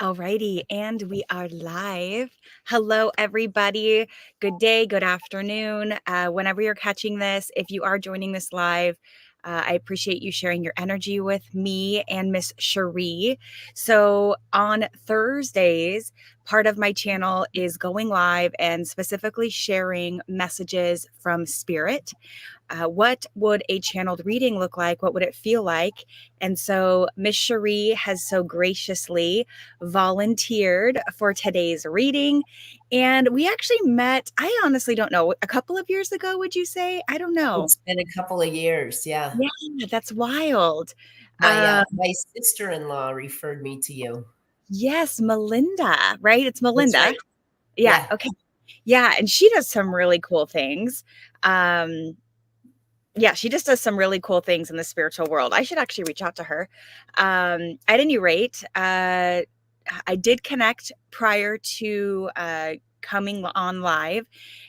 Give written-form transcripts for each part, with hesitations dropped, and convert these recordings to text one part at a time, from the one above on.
Alrighty, and we are live. Hello, everybody. Good day, good afternoon. Whenever you're catching this, if you are joining this live, I appreciate you sharing your energy with me and Miss Cherie. So on Thursdays, part of my channel is going live and specifically sharing messages from Spirit. What would a channeled reading look like? What would it feel like? And so Miss Cherie has so graciously volunteered for today's reading. And we actually met, I honestly don't know, a couple of years ago, would you say? I don't know. It's been a couple of years, yeah. Yeah, that's wild. My sister-in-law referred me to you. Yes, Melinda, right? It's That's Melinda. right. Yeah, Yeah. okay. Yeah, and she does some really cool things. Yeah, she just does some really cool things in the spiritual world. I should actually reach out to her. At any rate, I did connect prior to coming on live.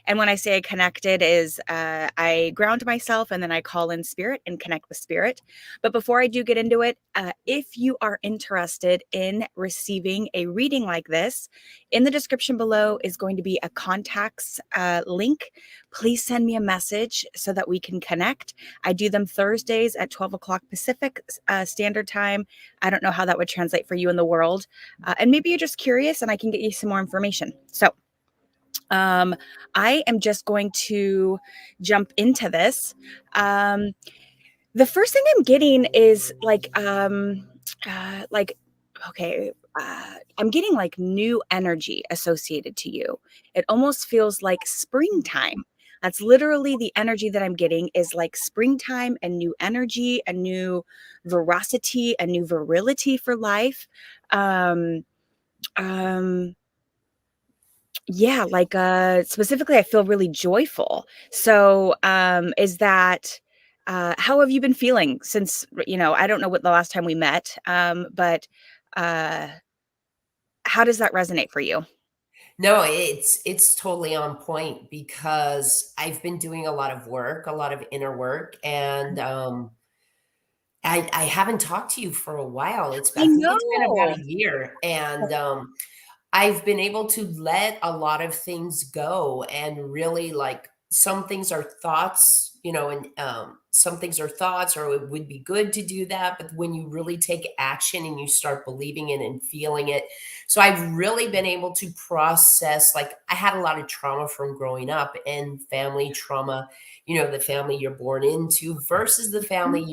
And when I say I connected is I ground myself and then I call in spirit and connect with spirit. But before I do get into it, if you are interested in receiving a reading like this, in the description below is going to be a contacts link. Please send me a message so that we can connect. I do them Thursdays at 12 o'clock Pacific Standard Time. I don't know how that would translate for you in the world. And maybe you're just curious and I can get you some more information. So I am just going to jump into this. The first thing I'm getting is like, okay, I'm getting like new energy associated to you. It almost feels like springtime. That's literally the energy that I'm getting is like springtime and new energy, a new veracity, a new virility for life. Um, um, yeah, like specifically, I feel really joyful. So, is that how have you been feeling since, I don't know what the last time we met, but uh how does that resonate for you? No, it's totally on point because I've been doing a lot of work, a lot of inner work, and I haven't talked to you for a while. I I think it's been about know. a year, and I've been able to let a lot of things go and really like some things are thoughts, and some things are thoughts, or it would be good to do that. But when you really take action and you start believing it and feeling it, so I've really been able to process. Like I had a lot of trauma from growing up and family trauma, the family you're born into versus the family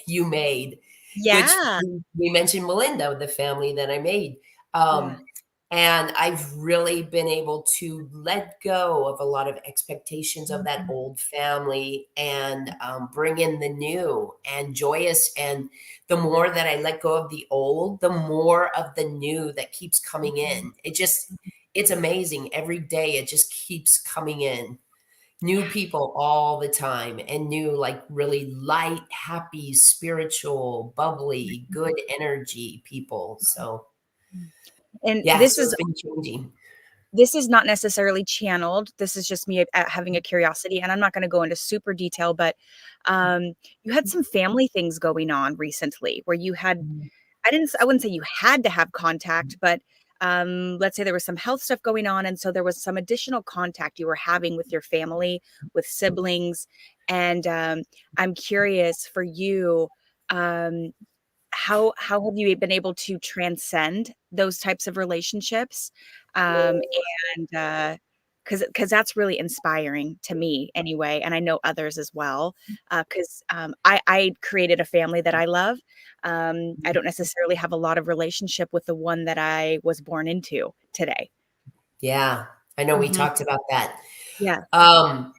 you made, which Yeah. we mentioned Melinda, the family that I made. Yeah. Um, and I've really been able to let go of a lot of expectations of that Mhm. old family and bring in the new and joyous. And the more that I let go of the old, the more of the new that keeps coming in. It's amazing. Every day it just keeps coming in. New people all the time and new, like really light, happy, spiritual, bubbly, good energy people. So, And yeah, so it's been changing. this is not necessarily channeled. This is just me having a curiosity, and I'm not going to go into super detail, but you had some family things going on recently where you had, Mhm. I wouldn't say you had to have contact, but let's say there was some health stuff going on, and so there was some additional contact you were having with your family, with siblings, and I'm curious for you. Um, how have you been able to transcend those types of relationships? And because that's really inspiring to me anyway, and I know others as well. Because I created a family that I love. I don't necessarily have a lot of relationship with the one that I was born into today. Yeah, I know we Mhm. talked about that. Yeah. Um,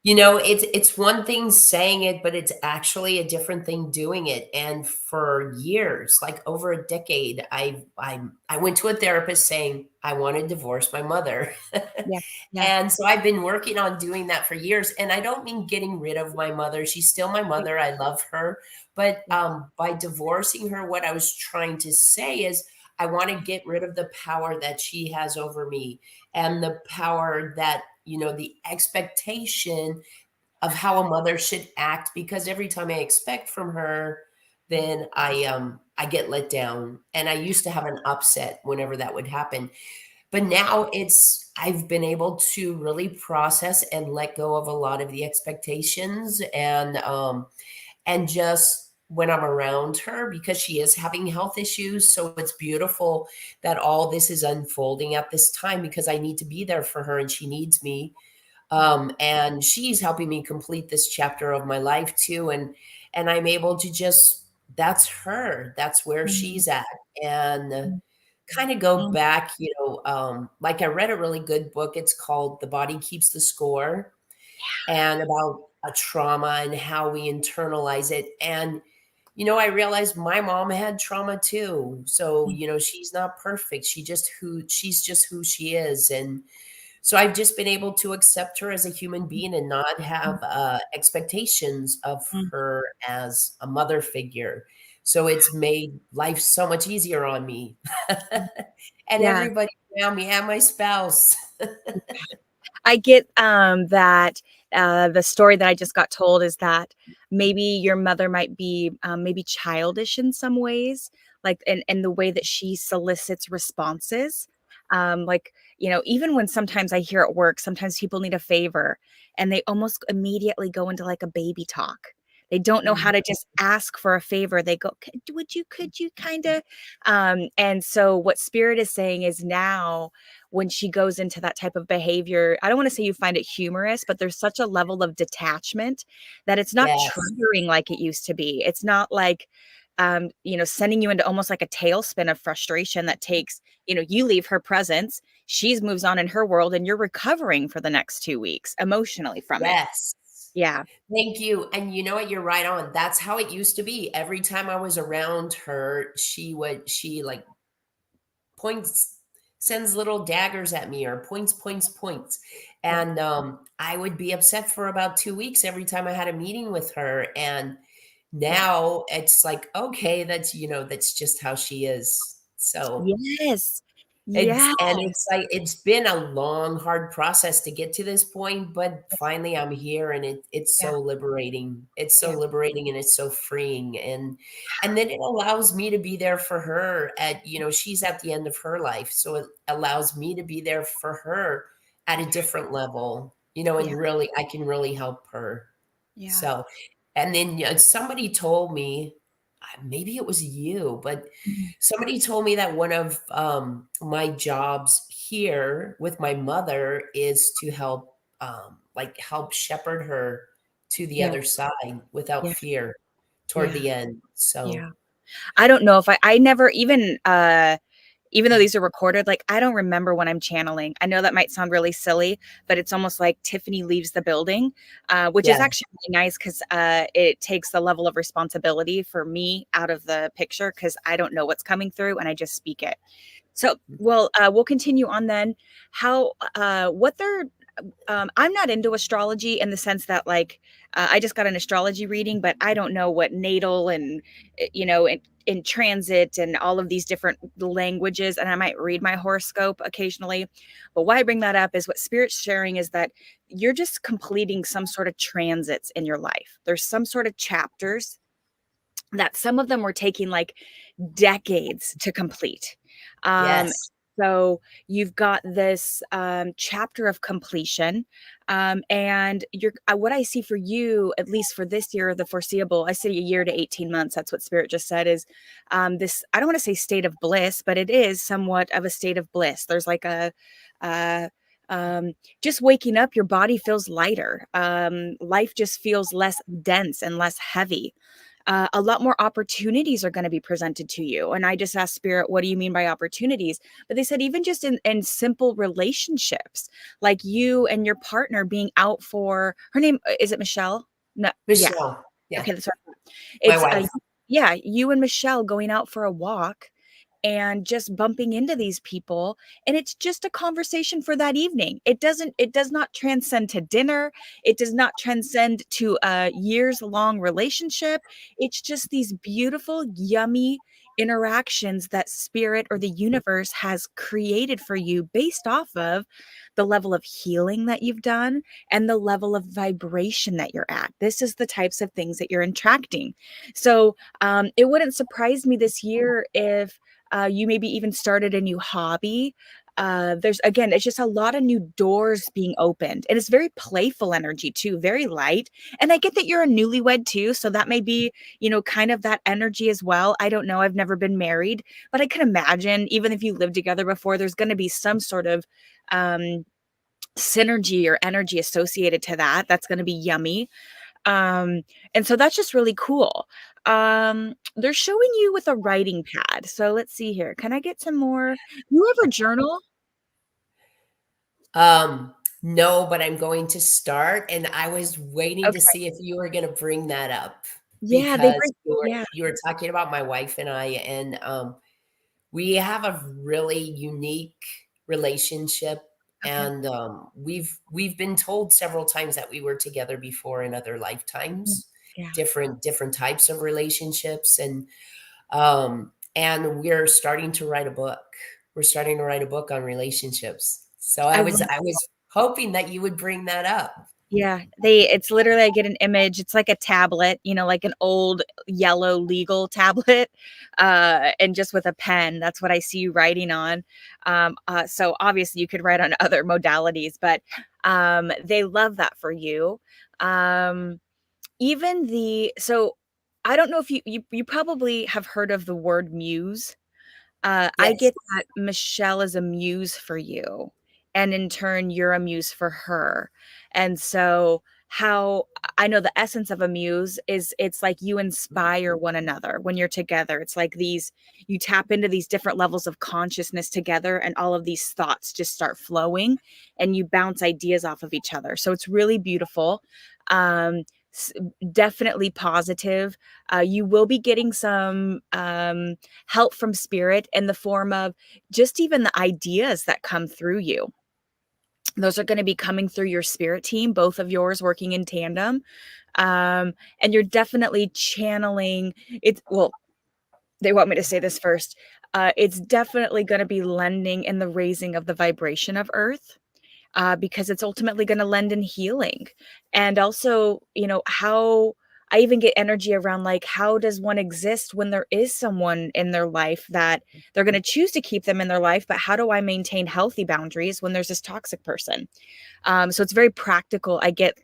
it's one thing saying it, but it's actually a different thing doing it. And for years, like over a decade, I went to a therapist saying I want to divorce my mother. Yeah. Yeah. And so I've been working on doing that for years. And I don't mean getting rid of my mother. She's still my Yeah. mother. I love her. But Yeah. by divorcing her, what I was trying to say is I want to get rid of the power that she has over me and the power that, the expectation of how a mother should act, because every time I expect from her, then I get let down. And I used to have an upset whenever that would happen. But now I've been able to really process and let go of a lot of the expectations and just when I'm around her because she is having health issues. So it's beautiful that all this is unfolding at this time because I need to be there for her and she needs me. And she's helping me complete this chapter of my life too. And I'm able to just that's her. That's where Mhm. she's at. And Mhm. kind of go Mhm. back, like I read a really good book. It's called The Body Keeps the Score and about a trauma and how we internalize it. And, I realized my mom had trauma too. So, she's not perfect. She's just who she is. And so I've just been able to accept her as a human being and not have expectations of Mhm. her as a mother figure. So it's made life so much easier on me and Yeah. everybody around me and my spouse. I get that the story that I just got told is that maybe your mother might be maybe childish in some ways, like in the way that she solicits responses. Like, even when sometimes I hear at work, sometimes people need a favor and they almost immediately go into like a baby talk. They don't know how Mhm. to just ask for a favor. They go, could you kind of? And so, what Spirit is saying is now when she goes into that type of behavior, I don't want to say you find it humorous, but there's such a level of detachment that it's not Yes, triggering like it used to be. It's not like, sending you into almost like a tailspin of frustration that takes, you leave her presence, she's moves on in her world, and you're recovering for the next 2 weeks emotionally from it. yes. Yeah. Thank you. And you know what? You're right on. That's how it used to be. Every time I was around her, she like points, sends little daggers at me or points. Yeah. And I would be upset for about 2 weeks every time I had a meeting with her. And Yeah. now it's like, okay, that's just how she is. So Yes. it's and it's Yes. like it's been a long, hard process to get to this point, but finally I'm here and it's Yeah. so liberating. It's so Yeah. liberating and it's so freeing. And then it allows me to be there for her she's at the end of her life. So it allows me to be there for her at a different level, Yeah. and really I can really help her. Yeah. So and then somebody told me, maybe it was you, but Mhm. somebody told me that one of my jobs here with my mother is to help shepherd her to the Yeah. other side without Yeah. fear toward Yeah. the end. So Yeah. I don't know if I never even though these are recorded, like, I don't remember when I'm channeling. I know that might sound really silly, but it's almost like Tiffany leaves the building, which is yeah, actually really nice 'cause, it takes the level of responsibility for me out of the picture because I don't know what's coming through and I just speak it. So, well, we'll continue on then. What they're I'm not into astrology in the sense that like I just got an astrology reading, but I don't know what natal and in transit and all of these different languages. And I might read my horoscope occasionally. But why I bring that up is what Spirit's sharing is that you're just completing some sort of transits in your life. There's some sort of chapters that some of them were taking like decades to complete. Um, yes, so you've got this chapter of completion, and what I see for you, at least for this year, the foreseeable, I say a year to 18 months. That's what Spirit just said. Is this? I don't want to say state of bliss, but it is somewhat of a state of bliss. There's like uh, just waking up, your body feels lighter. Life just feels less dense and less heavy. A lot more opportunities are going to be presented to you. And I just asked Spirit, what do you mean by opportunities? But they said, even just in simple relationships, like you and your partner being out for her name, is it Michelle? No, yeah. Michelle, yeah, Okay, that's right. my It's wife, yeah, you and Michelle going out for a walk and just bumping into these people, and it's just a conversation for that evening. It does not transcend to dinner. It does not transcend to a years long relationship. It's just these beautiful, yummy interactions that spirit or the universe has created for you based off of the level of healing that you've done and the level of vibration that you're at. This is the types of things that you're attracting. So it wouldn't surprise me this year if you maybe even started a new hobby. There's again, it's just a lot of new doors being opened, and it's very playful energy too, very light. And I get that you're a newlywed too, so that may be, kind of that energy as well. I don't know. I've never been married, but I can imagine even if you lived together before, there's going to be some sort of um, synergy or energy associated to that. That's going to be yummy. Um, and so that's just really cool. They're showing you with a writing pad. So let's see here. Can I get some more? You ever journal? Um, no, but I'm going to start, and I was waiting to Okay. see if you were gonna bring that up Yeah, they because bring, yeah. you were talking about my wife and I, and, we have a really unique relationship, Okay. and, we've been told several times that we were together before in other Mm, lifetimes, yeah. different types of relationships, and we're starting to write a book. We're starting to write a book on relationships. So I I was hoping that you would bring that up. Yeah, it's literally I get an image, it's like a tablet, like an old yellow legal tablet, and just with a pen, that's what I see you writing on. So obviously you could write on other modalities, but they love that for you. Um, even so I don't know if you probably have heard of the word muse. I Yes. get that Michelle is a muse for you, and in turn, you're a muse for her. And so, how I know the essence of a muse is it's like you inspire one another when you're together. It's like you tap into these different levels of consciousness together, and all of these thoughts just start flowing, and you bounce ideas off of each other. So, it's really beautiful. Um, s- Definitely positive. You will be getting some help from spirit in the form of just even the ideas that come through you. Those are going to be coming through your spirit team, both of yours working in tandem. And you're definitely channeling it. Well, they want me to say this first. It's definitely going to be lending in the raising of the vibration of Earth, because it's ultimately going to lend in healing. And also, how I even get energy around like, how does one exist when there is someone in their life that they're going to choose to keep them in their life? But how do I maintain healthy boundaries when there's this toxic person? So it's very practical. I get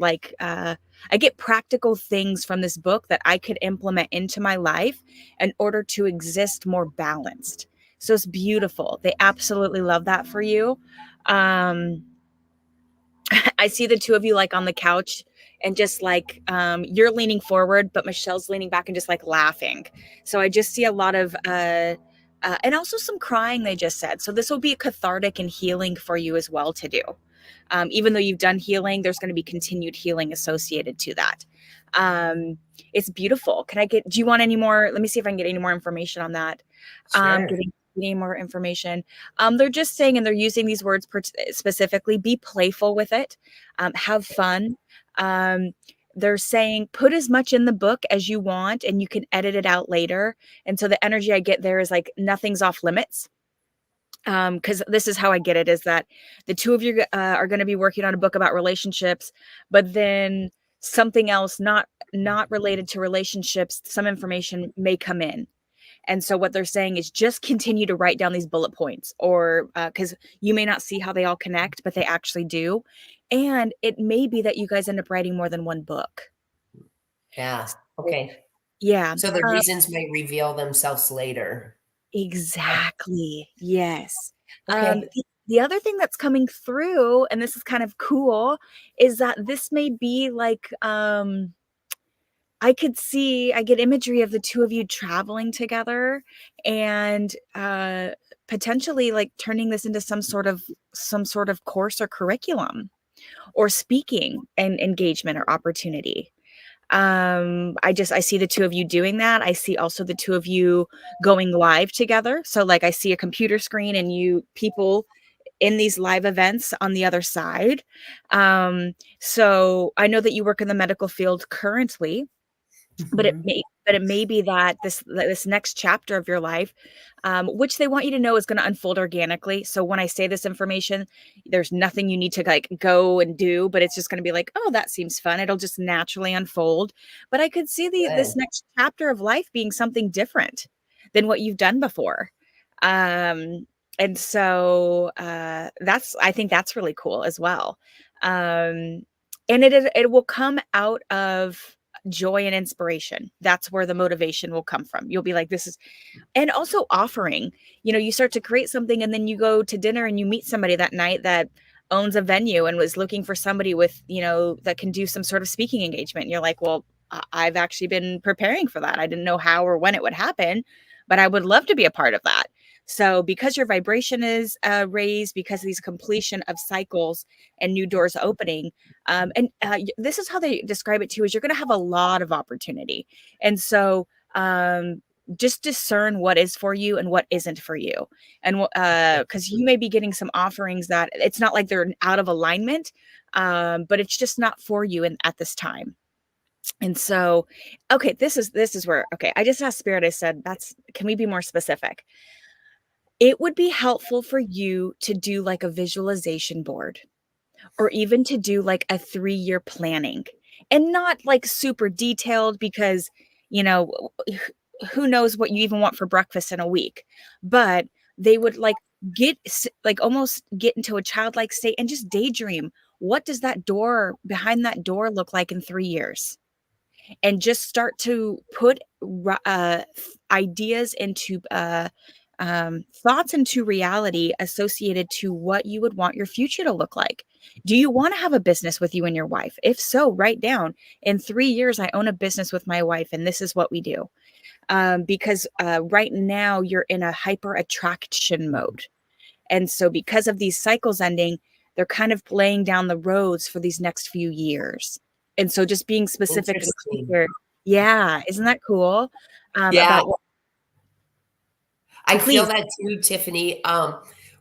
practical things from this book that I could implement into my life in order to exist more balanced. So it's beautiful. They absolutely love that for you. Um, I see the two of you like on the couch and just like you're leaning forward, but Michelle's leaning back and just like laughing. So I just see a lot of and also some crying, they just said. So this will be a cathartic and healing for you as well to do. Even though you've done healing, there's going to be continued healing associated to that. It's beautiful. Do you want any more? Let me see if I can get any more information on that. Sure. Getting more information. They're just saying, and they're using these words specifically, be playful with it, have fun. Um, they're saying put as much in the book as you want and you can edit it out later. And so the energy I get there is like nothing's off limits. Because this is how I get it is that the two of you are going to be working on a book about relationships, but then something else not related to relationships, some information may come in. And so what they're saying is just continue to write down these bullet points, or because you may not see how they all connect, but they actually do. And it may be that you guys end up writing more than one book. Yeah. So, Okay. yeah, So the reasons might reveal themselves later. Uh, exactly. Yes. okay. The other thing that's coming through, and this is kind of cool, is that this may be like I get imagery of the two of you traveling together and potentially like turning this into some sort of course or curriculum or speaking and engagement or opportunity. I see the two of you doing that. I see also the two of you going live together. So like I see a computer screen and you people in these live events on the other side. So I know that you work in the medical field currently, but Mhm. but it may be that this next chapter of your life, which they want you to know is going to unfold organically. So when I say this information, there's nothing you need to like go and do, but it's just going to be like, oh, that seems fun. It'll just naturally unfold. But I could see this Good. next chapter of life being something different than what you've done before. Um, and so that's I think that's really cool as well. Um, and it will come out of joy and inspiration. That's where the motivation will come from. You'll be like, this is, and also offering, you start to create something and then you go to dinner and you meet somebody that night that owns a venue and was looking for somebody with, that can do some sort of speaking engagement. And you're like, well, I've actually been preparing for that. I didn't know how or when it would happen, but I would love to be a part of that. So because your vibration is raised, because of these completion of cycles and new doors opening, and this is how they describe it too, is you're going to have a lot of opportunity. And so just discern what is for you and what isn't for you. And because you may be getting some offerings that it's not like they're out of alignment, but it's just not for you at this time. And so, okay, this is where, okay, I just asked Spirit, I said, can we be more specific? It would be helpful for you to do like a visualization board, or even to do like a 3-year planning, and not like super detailed because, you know, who knows what you even want for breakfast in a week. But they would like like almost get into a childlike state and just daydream. What does that door behind that door look like in 3 years? And just start to put ideas into thoughts into reality associated to what you would want your future to look like. Do you want to have a business with you and your wife? If so, write down, in 3 years, I own a business with my wife, and this is what we do. Because right now you're in a hyper attraction mode. And so, because of these cycles ending, they're kind of laying down the roads for these next few years. And so, just being specific and Interesting. clear. Yeah. Isn't that cool? Yeah, About what, I feel please. that too, Tiffany.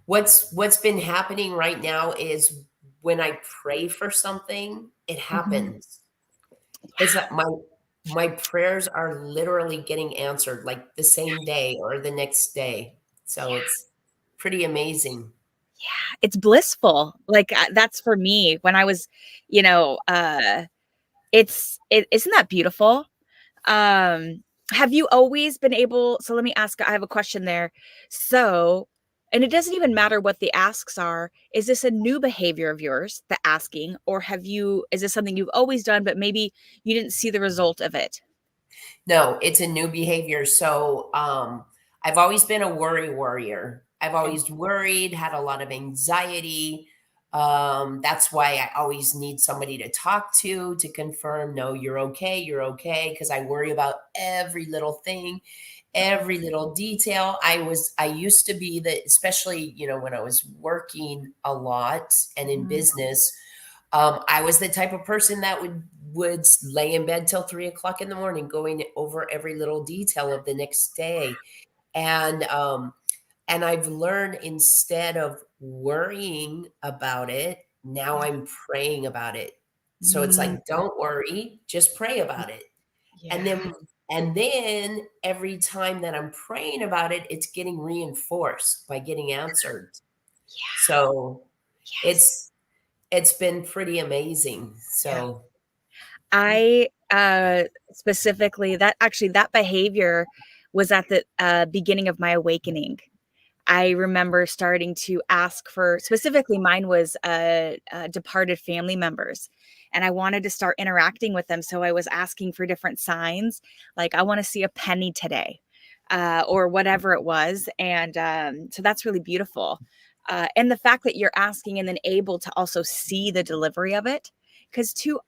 What's been happening right now is when I pray for something, it Mhm. happens. It's like my prayers are literally getting answered like the same day or the next day. So Yeah. it's pretty amazing. It's blissful. Like that's for me when I was, you know, isn't that beautiful? Um, have you always been able, so let me ask, I have a question there. So, and it doesn't even matter what the asks are. Is this a new behavior of yours, the asking, or is this something you've always done, but maybe you didn't see the result of it? No, it's a new behavior. So I've always been a worry warrior. I've Okay. always worried, had a lot of anxiety. That's why I always need somebody to talk to confirm, no, you're okay. Because I worry about every little thing, every little detail. I used to be the, especially, when I was working a lot and in Mhm. business, I was the type of person that would lay in bed till 3 o'clock in the morning, going over every little detail of the next day. And I've learned, instead of worrying about it, now Yeah. I'm praying about it. So it's Mm, like, don't worry, just pray about it. And yeah. then every time that I'm praying about it, it's getting reinforced by getting answered. Yeah. So Yes. it's it's been pretty amazing. Yeah. So I specifically, that behavior was at the beginning of my awakening. I remember starting to ask for, specifically mine was departed family members, and I wanted to start interacting with them. So I was asking for different signs, like I want to see a penny today, or whatever it was. And so that's really beautiful. And the fact that you're asking and then able to also see the delivery of it, because too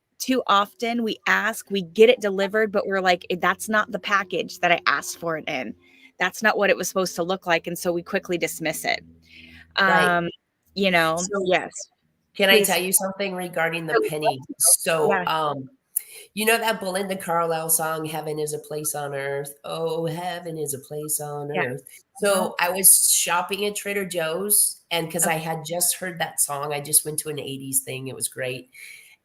often we ask, we get it delivered, but we're like, that's not the package that I asked for it in. That's not what it was supposed to look like. And so we quickly dismiss it. right. Um, So yes, can I tell please. you something regarding the I would love penny? to know. So Yeah. you know that Belinda Carlisle song, Heaven is a Place on Earth? Oh, heaven is a place on Yeah. earth. Uh-huh. So I was shopping at Trader Joe's, and because I Okay. had just heard that song, I just went to an 80s thing. It was great.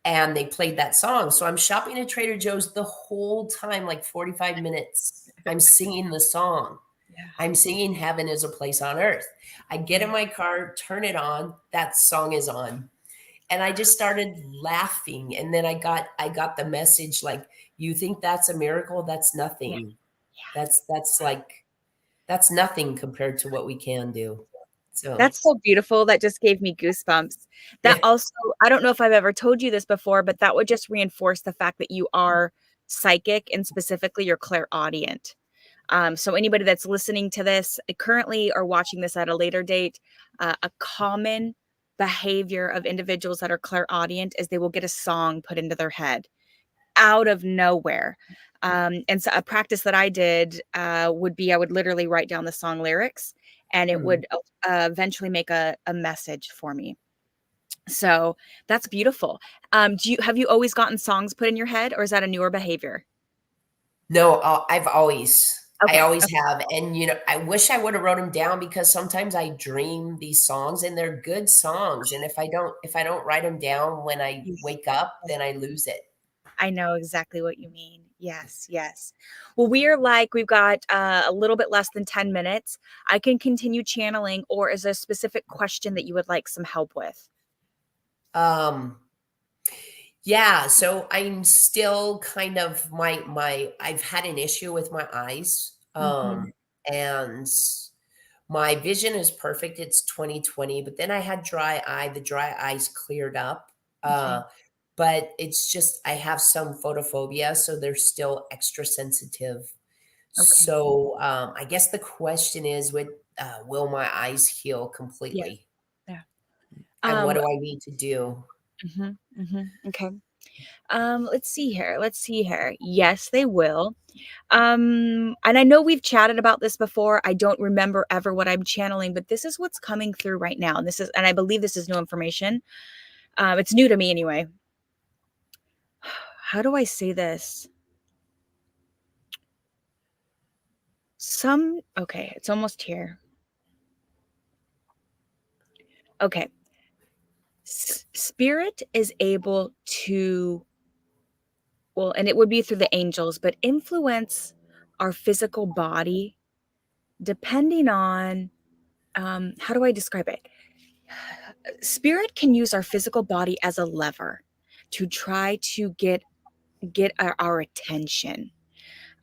and they played that song. So I'm shopping at Trader Joe's the whole time, like 45 minutes. I'm singing the song. Yeah. I'm singing Heaven is a Place on Earth. I get in Yeah. my car, turn it on, that song is on. And I just started laughing. And then I got the message like, you think that's a miracle? That's Yeah. nothing. Yeah. That's like that's nothing compared to what we can do. So That's so beautiful. That just gave me goosebumps. That yeah. also, I don't know if I've ever told you this before, but that would just reinforce the fact that you are psychic and specifically you're clairaudient. So anybody that's listening to this currently or watching this at a later date, a common behavior of individuals that are clairaudient is they will get a song put into their head out of nowhere. And so a practice that I did would be I would literally write down the song lyrics and it Mhm. would eventually make a message for me. So that's beautiful. Have you always gotten songs put in your head or is that a newer behavior? No, I Okay. always Okay. have, and, I wish I woulda wrote them down because sometimes I dream these songs and they're good songs, and if I don't write them down when I Yes. wake up, then I lose it. I know exactly what you mean. Yes, yes. Well, we've got a little bit less than 10 minutes. I can continue channeling, or is there a specific question that you would like some help with? Um, yeah, so I'm still kind of I've had an issue with my eyes, Hmm. and my vision is perfect, it's 20/20, but then I had dry eye, the dry eyes cleared up, Okay. but it's just I have some photophobia, so they're still extra sensitive. Okay. So, I guess the question is, will my eyes heal Yeah. completely? Yeah. And what Um, do I need to do? okay. Let's see here. Let's see here. Yes, they will. And I know we've chatted about this before. I don't remember ever what I'm channeling, but this is what's coming through right now. And I believe this is new information. It's new to me anyway. How do I say this? Okay, it's almost here. Okay. Spirit is able to, well, and it would be through the angels, but influence our physical body depending on, how do I describe it? Spirit can use our physical body as a lever to try to get our attention.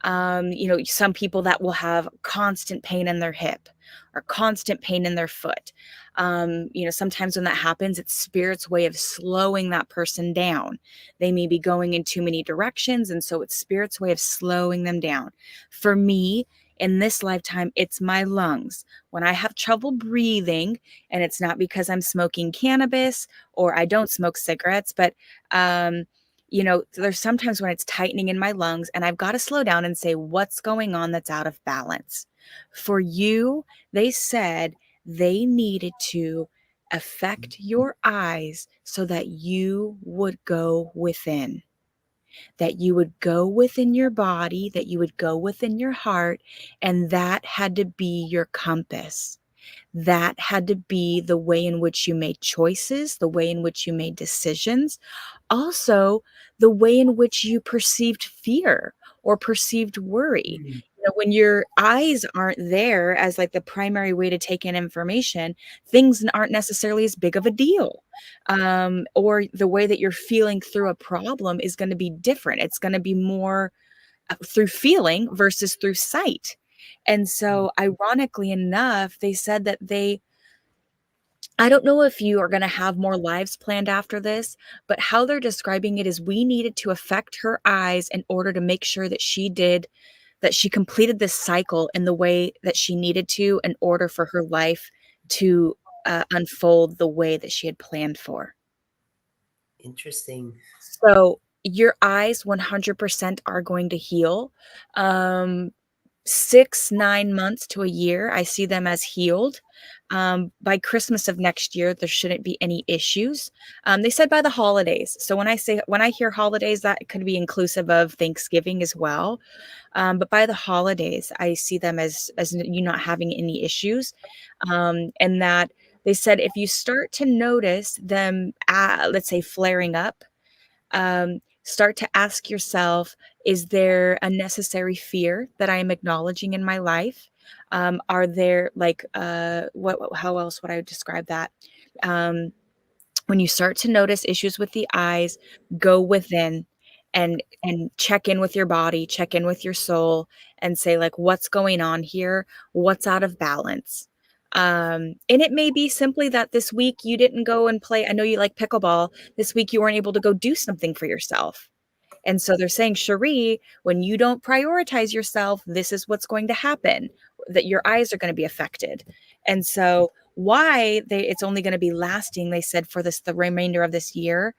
Some people that will have constant pain in their hip or constant pain in their foot. Sometimes when that happens, it's spirit's way of slowing that person down. They may be going in too many directions, and so it's spirit's way of slowing them down. For me, in this lifetime, it's my lungs. When I have trouble breathing, and it's not because I'm smoking cannabis or I don't smoke cigarettes, but there's sometimes when it's tightening in my lungs and I've got to slow down and say, what's going on that's out of balance? For you, they said they needed to affect your eyes so that you would go within, that you would go within your body, that you would go within your heart, and that had to be your compass. That had to be the way in which you made choices, the way in which you made decisions, also the way in which you perceived fear or perceived worry. Mm, When your eyes aren't there as like the primary way to take in information, things aren't necessarily as big of a deal. Or the way that you're feeling through a problem is going to be different. It's going to be more through feeling versus through sight. And mm, so, ironically enough, they said that I don't know if you are going to have more lives planned after this, but how they're describing it is we needed to affect her eyes in order to make sure that she completed this cycle in the way that she needed to in order for her life to unfold the way that she had planned for. interesting. So your eyes 100% are going to heal. Um, 6, 9 months to a year, I see them as healed. By Christmas of next year, there shouldn't be any issues. They said by the holidays. So when I hear holidays, that could be inclusive of Thanksgiving as well. But by the holidays, I see them as you not having any issues. And that they said if you start to notice them, let's say flaring up, Start to ask yourself, is there a necessary fear that I am acknowledging in my life? Are there like how else would I describe that? Um, when you start to notice issues with the eyes, go within and check in with your body, check in with your soul, and say, like, what's going on here? What's out of balance? And it may be simply that this week you didn't go and play. I know you like pickleball. This week you weren't able to go do something for yourself. And so they're saying, Cherie, when you don't prioritize yourself, this is what's going to happen, that your eyes are going to be affected. And so why it's only going to be lasting, they said, for the remainder of this year,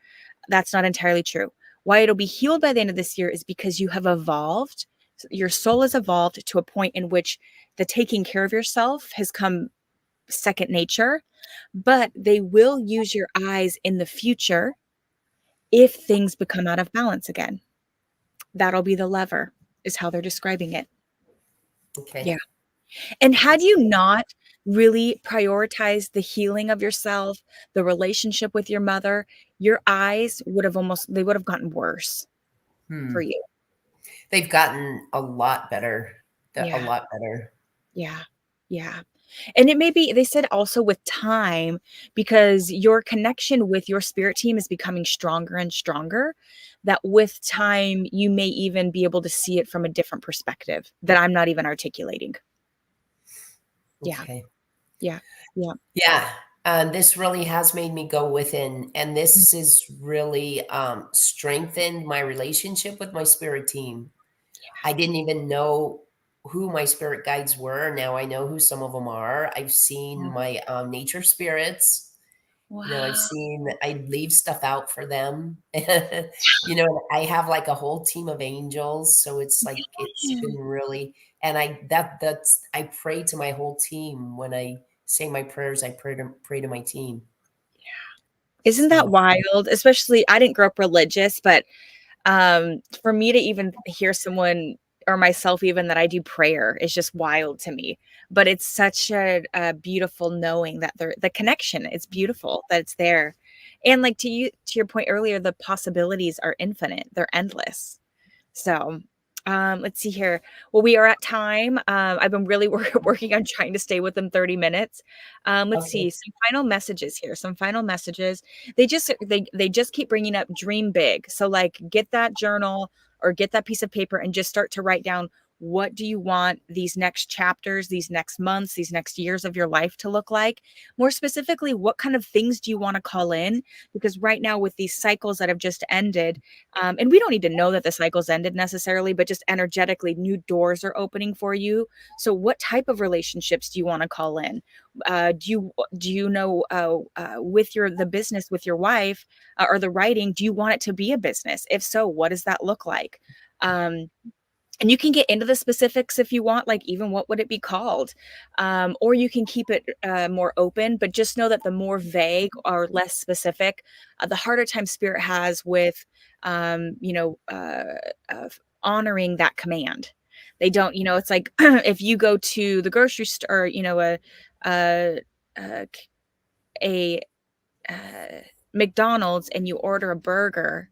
that's not entirely true. Why it'll be healed by the end of this year is because you have evolved. Your soul has evolved to a point in which the taking care of yourself has come second nature, but they will use your eyes in the future if things become out of balance again. That'll be the lever, is how they're describing it. Okay. Yeah. And had That's you not really prioritized the healing of yourself, the relationship with your mother, your eyes they would have gotten worse for hmm. you. They've gotten a lot better. A Yeah. lot better. Yeah. Yeah. And it may be, they said also with time, because your connection with your spirit team is becoming stronger and stronger, that with time, you may even be able to see it from a different perspective that I'm not even articulating. Yeah. Okay. Yeah. Yeah. Yeah. This really has made me go within, and this has really strengthened my relationship with my spirit team. I didn't even know who my spirit guides were. Now I know who some of them are. I've seen Yeah. my nature spirits. I've Wow. seen I leave stuff out for them. And I have like a whole team of angels. So it's like it's Yeah. been really, and I pray to my whole team when I say my prayers. I pray to my team. Isn't that So wild? Especially, I didn't grow up religious, but for me to even hear someone or myself even that I do prayer is just wild to me. But it's such a beautiful knowing that the connection, it's beautiful that it's there. And like to your point earlier, the possibilities are infinite. They're endless. So, let's see here. Well, we are at time. I've been really working on trying to stay within 30 minutes. Let's okay, see some final messages here. Some final messages. They just keep bringing up dream big. So like get that journal or get that piece of paper and just start to write down, what do you want these next chapters, these next months, these next years of your life to look like? More specifically, what kind of things do you want to call in? Because right now with these cycles that have just ended, and we don't need to know that the cycle's ended necessarily, but just energetically, new doors are opening for you. So, what type of relationships do you want to call in? Do you know with the business with your wife or the writing? Do you want it to be a business? If so, what does that look like? Um, and you can get into the specifics if you want, like even what would it be called, or you can keep it more open, but just know that the more vague or less specific, the harder time spirit has with um, you know uh, honoring that command. They don't, it's like if you go to the grocery store, a a, a, a McDonald's, and you order a burger,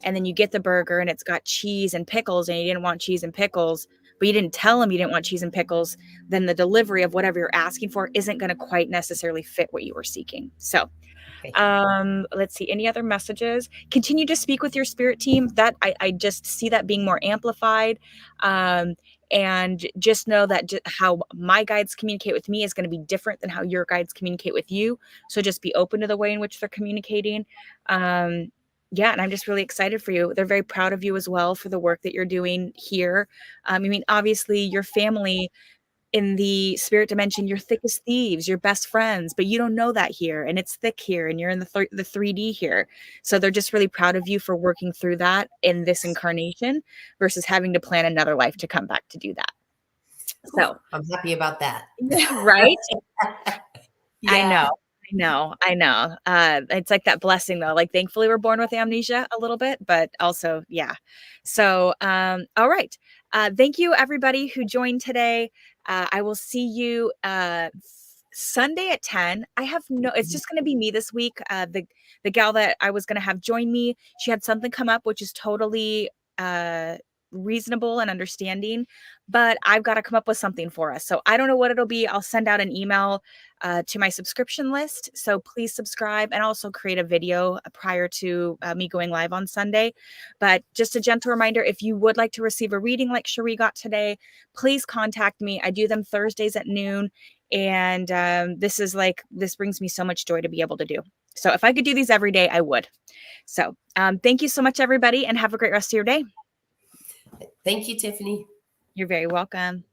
and then you get the burger and it's got cheese and pickles, and you didn't want cheese and pickles, but you didn't tell them you didn't want cheese and pickles, then the delivery of whatever you're asking for isn't going to quite necessarily fit what you were seeking. So okay. let's see, any other messages? Continue to speak with your spirit team. That I just see that being more amplified. Um, and just know that how my guides communicate with me is going to be different than how your guides communicate with you. So just be open to the way in which they're communicating. Um, yeah, and I'm just really excited for you. They're very proud of you as well for the work that you're doing here. I mean, obviously, your family in the spirit dimension, you're thick as thieves, you're best friends, but you don't know that here, and it's thick here, and you're in the 3D here. So they're just really proud of you for working through that in this incarnation versus having to plan another life to come back to do that. Whew, So, I'm happy about that. right? I Yeah. know. I know. I know. It's like that blessing though. Like thankfully we're born with amnesia a little bit, but also, yeah. So, all right. Thank you everybody who joined today. I will see you Sunday at 10. I have no, it's just going to be me this week. The gal that I was going to have join me, she had something come up, which is totally uh reasonable and understanding, but I've got to come up with something for us. So I don't know what it'll be. I'll send out an email to my subscription list. So please subscribe, and also create a video prior to me going live on Sunday. But just a gentle reminder, if you would like to receive a reading like Cherie got today, please contact me. I do them Thursdays at noon. And this brings me so much joy to be able to do. So if I could do these every day, I would. So thank you so much, everybody, and have a great rest of your day. Thank you, Tiffany. You're very welcome.